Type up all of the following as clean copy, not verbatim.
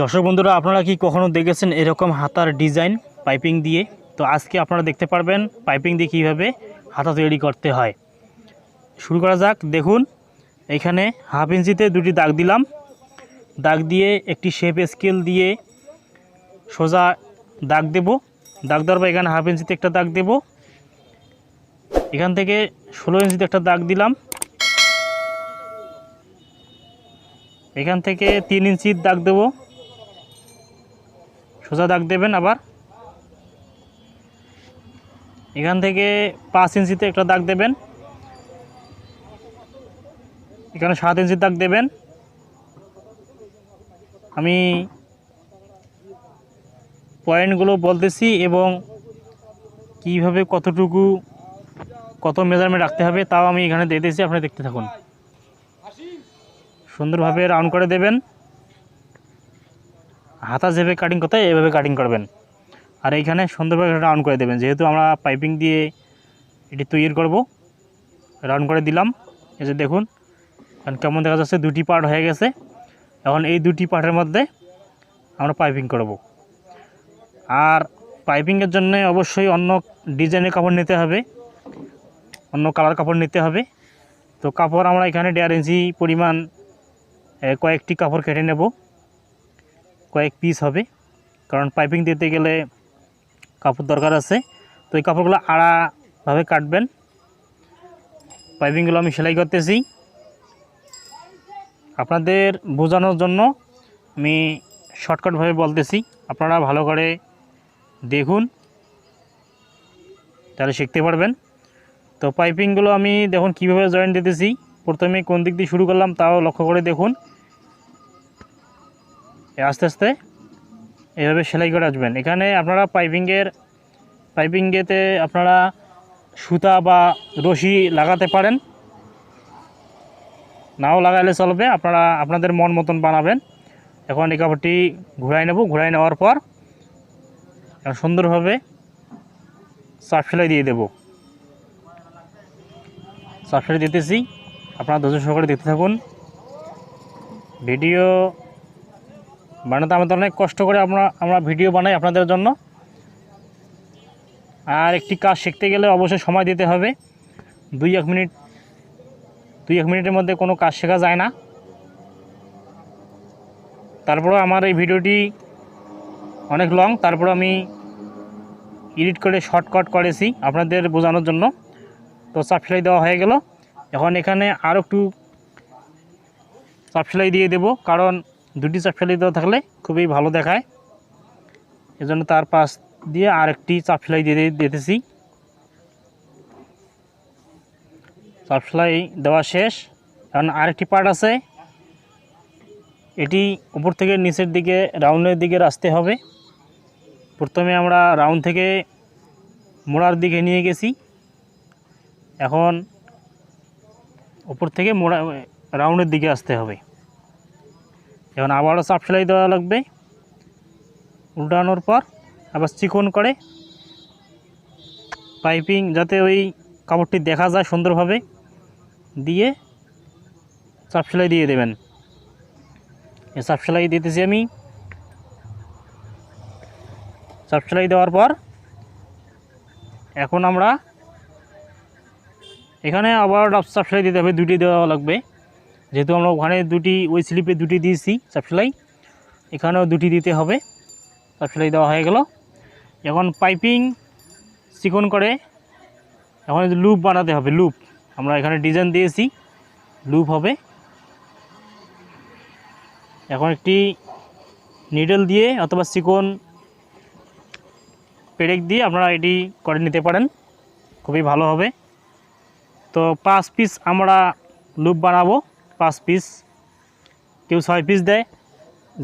দর্শক বন্ধুরা, আপনারা কি কখনো দেখেছেন এরকম হাতার ডিজাইন পাইপিং দিয়ে? তো আজকে আপনারা দেখতে পারবেন পাইপিং দিয়ে কীভাবে হাতা তৈরি করতে হয়। শুরু করা যাক। দেখুন, এখানে হাফ ইঞ্চিতে দুটি দাগ দিলাম। দাগ দিয়ে একটি শেপ স্কেল দিয়ে সোজা দাগ দেব। দাগ দেওয়ার পর এখানে হাফ ইঞ্চিতে একটা দাগ দেব। এখান থেকে 16 ইঞ্চিতে একটা দাগ দিলাম। এখান থেকে 3 ইঞ্চির দাগ দেব। সোজা দাগ দেবেন। আবার এখান থেকে 5 ইঞ্চিতে একটা দাগ দেবেন। এখানে 7 ইঞ্চির দাগ দেবেন। আমি পয়েন্টগুলো বলতেছি এবং কিভাবে কতটুকু কত মেজারমেন্ট রাখতে হবে তাও আমি এখানে দিতেছি, আপনি দেখতে থাকুন। সুন্দরভাবে রাউন্ড করে দেবেন। হাতা যেভাবে কাটিং করতে হয় এভাবে কাটিং করবেন। আর এইখানে সুন্দরভাবে রাউন্ড করে দেবেন। যেহেতু আমরা পাইপিং দিয়ে এটি তৈরি করব, রাউন্ড করে দিলাম। এই যে দেখুন এখন কেমন দেখা যাচ্ছে, দুটি পার্ট হয়ে গেছে। এখন এই দুটি পার্টের মধ্যে আমরা পাইপিং করব। আর পাইপিংয়ের জন্য অবশ্যই অন্য ডিজাইনের কাপড় নিতে হবে, অন্য কালার কাপড় নিতে হবে। তো কাপড় আমরা এখানে 1.5 ইঞ্চি পরিমাণ কয়েকটি কাপড় কেটে নেব। কয়েক পিস হবে, কারণ পাইপিং দিতে গেলে কাপড় দরকার আছে। তো এই কাপড়গুলো আড়াভাবে কাটবেন। পাইপিংগুলো আমি সেলাই করতেছি আপনাদের বোঝানোর জন্য। আমি শর্টকাটভাবে বলতেছি, আপনারা ভালো করে দেখুন, তাহলে শিখতে পারবেন। তো পাইপিংগুলো আমি দেখুন কীভাবে জয়েন্ট দিতেছি। প্রথমে কোন দিক দিয়ে শুরু করলাম তাও লক্ষ্য করে দেখুন। আস্তে আস্তে এভাবে সেলাই করে আসবেন। এখানে আপনারা পাইপিংয়েতে আপনারা সুতা বা রশি লাগাতে পারেন, নাও লাগাইলে চলবে, আপনারা আপনাদের মন মতন বানাবেন। এখন এই কাপড়টি ঘুরাই নেব। ঘুরাই নেওয়ার পর সুন্দরভাবে চাপ সেলাই দিয়ে দেব। চাপ সেলাই দিতেছি, আপনারা ধৈর্য সহকারে দেখতে থাকুন। ভিডিও বানাতে আমাদের অনেক কষ্ট করে আমরা ভিডিও বানাই আপনাদের জন্য। আর একটি কাজ শিখতে গেলে অবশ্যই সময় দিতে হবে। 2-1 মিনিটের মধ্যে কোনো কাজ শেখা যায় না। তারপরেও আমার এই ভিডিওটি অনেক লং, তারপর আমি এডিট করে শর্টকাট করেছি আপনাদের বোঝানোর জন্য। তো চাপ সেলাই দেওয়া হয়ে গেল। এখন এখানে আরও একটু চাপ সেলাই দিয়ে দেব, কারণ দুটি চাপ সেলাই দেওয়া থাকলে খুবই ভালো দেখায়। এজন্য তার পাশ দিয়ে আরেকটি চাপ সেলাই দিয়ে দিতেছি। চাপ সেলাই দেওয়া শেষ। এখন আরেকটি পার্ট আছে, এটি উপর থেকে নিচের দিকে রাউন্ডের দিকে আসতে হবে। প্রথমে আমরা রাউন্ড থেকে মোড়ার দিকে নিয়ে গেছি, এখন উপর থেকে রাউন্ডের দিকে আসতে হবে। এখন আবারও চাপ সেলাই দেওয়া লাগবে। উল্টানোর পর আবার চিকন করে পাইপিং যাতে ওই কাপড়টি দেখা যায় সুন্দরভাবে দিয়ে চাপ সেলাই দিয়ে দেবেন। এই চাপ সেলাই দিতেছি আমি। চাপ সেলাই দেওয়ার পর এখন আমরা এখানে আবার চাপ সেলাই দিতে হবে, দুটি দেওয়া লাগবে। যেহেতু আমরা ওখানে দুটি, ওই স্লিপে দুটি দিয়েছি চাপ সেলাই, এখানেও দুটি দিতে হবে। চাপ সেলাই দেওয়া হয়ে গেল। এখন পাইপিং চিকন করে এখন লুপ বানাতে হবে। লুপ আমরা এখানে ডিজাইন দিয়েছি, লুপ হবে। এখন একটি নিডল দিয়ে অথবা চিকন পেরেক দিয়ে আপনারা এটি করে নিতে পারেন, খুবই ভালো হবে। তো 5 পিস আমরা লুপ বানাবো। 5 পিস, কেউ 6 পিস দেয়,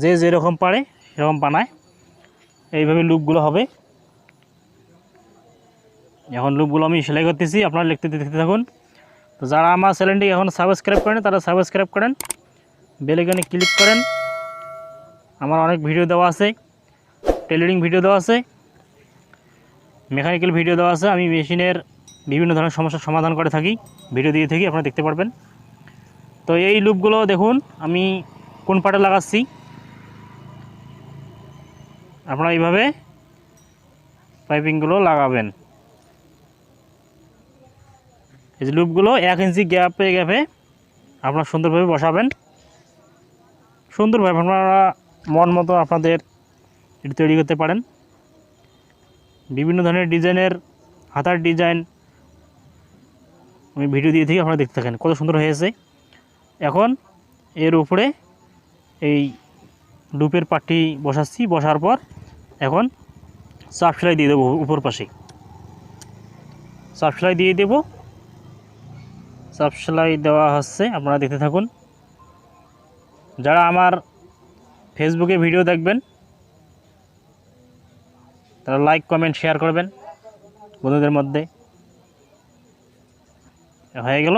যে যেরকম পারে সেরকম বানায়। এইভাবে লুপগুলো হবে। এখন লুপগুলো আমি সেলাই করতেছি, আপনারা দেখতে থাকুন। তো যারা আমার চ্যানেলটি এখন সাবস্ক্রাইব করেন তারা সাবস্ক্রাইব করেন, বেল আইকনে ক্লিক করেন। আমার অনেক ভিডিও দেওয়া আছে, টেইলরিং ভিডিও দেওয়া আছে, মেকানিক্যাল ভিডিও দেওয়া আছে। আমি মেশিনের বিভিন্ন ধরনের সমস্যার সমাধান করে থাকি, ভিডিও দিয়ে থাকি, আপনারা দেখতে পারবেন। তো এই লুপগুলো দেখুন আমি কোন পার্টে লাগাচ্ছি। আপনারা এইভাবে পাইপিংগুলো লাগাবেন। এই যে লুপগুলো 1 ইঞ্চি গ্যাপে গ্যাপে আপনারা সুন্দরভাবে বসাবেন। সুন্দরভাবে আপনারা মন মতো আপনাদের এটি তৈরি করতে পারেন। বিভিন্ন ধরনের ডিজাইনের হাতার ডিজাইন আমি ভিডিও দিয়ে থেকে আপনারা দেখতে থাকেন, কত সুন্দর হয়েছে। এখন এর উপরে এই লুপের পাটটি বসাচ্ছি, বসার পর এখন চাপ সেলাই দিয়ে দেবো উপর পাশে। চাপ সেলাই দিয়ে দেব। চাপ সেলাই দেওয়া হচ্ছে, আপনারা দেখতে থাকুন। যারা আমার ফেসবুকে ভিডিও দেখবেন তারা লাইক কমেন্ট শেয়ার করবেন বন্ধুদের মধ্যে। হয়ে গেল।